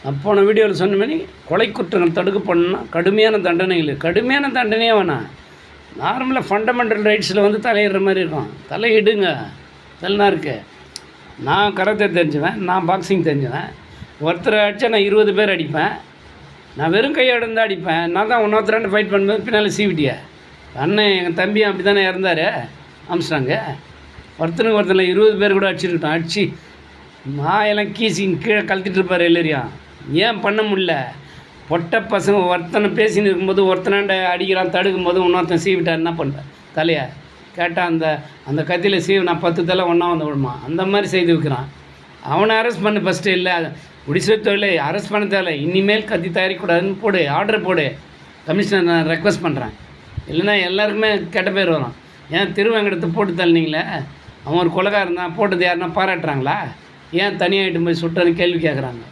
நான் போன வீடியோவில் சொன்ன மாதிரி கொலை குற்றங்கள் தடுக்க பண்ணால் கடுமையான தண்டனையே வேணாம். நார்மலாக ஃபண்டமெண்டல் ரைட்ஸில் வந்து தலையிடுற மாதிரி இருக்கும். தலையிடுங்க இதெல்லாம் இருக்குது. நான் கராத்தே தெரிஞ்சுவேன், நான் பாக்ஸிங் தெரிஞ்சுவேன். ஒருத்தரை அடித்தா நான் 20 பேர் அடிப்பேன். நான் வெறும் கையோடு இருந்தால் அடிப்பேன். நான் தான் இன்னொருத்தராண்டு ஃபைட் பண்ணும்போது பின்னால் சீவிட்டியா அண்ணன் எங்கள் தம்பியும் அப்படி தானே இறந்தார் ஆம்ஸ்ட்ராங்கு. ஒருத்தனை 20 பேர் கூட அடிச்சுருக்கட்டும். அடித்து மாயெல்லாம் கீசிங்க கீழே கழட்டிட்டு இருப்பார் எல்லாரையும். ஏன் பண்ண முடியல? பொட்டை பசங்க ஒருத்தனை பேசின்னு இருக்கும்போது ஒருத்தனாண்ட அடிக்கிறான், தடுக்கும் போது இன்னொருத்தன் சீவிட்டார். என்ன பண்ணுறேன் தலையை கேட்டால் அந்த கத்தியில் சீவு நான் 10 தலை ஒன்றா வந்து விடுமா. அந்த மாதிரி செய்து வைக்கிறான். அவனை அரெஸ்ட் பண்ணு ஃபஸ்ட்டு. இல்லை குடிசை தொழிலை அரெஸ்ட் பண்ண தேவை. இனிமேல் கத்தி தயாரிக்கக்கூடாதுன்னு போடு, ஆர்டர் போடு. கமிஷனர் நான் ரெக்வஸ்ட் பண்ணுறேன். இல்லைன்னா எல்லாருக்குமே கெட்ட பேர் வரும். ஏன் திருவேங்கடத்தை போட்டு தள்ளினீங்களே, அவன் ஒரு கொலைகாரன் தான், போட்டது யாருன்னா பாராட்டுறாங்களா? ஏன் தனியாகிட்டு போய் சுட்டன்னு கேள்வி கேட்குறாங்க.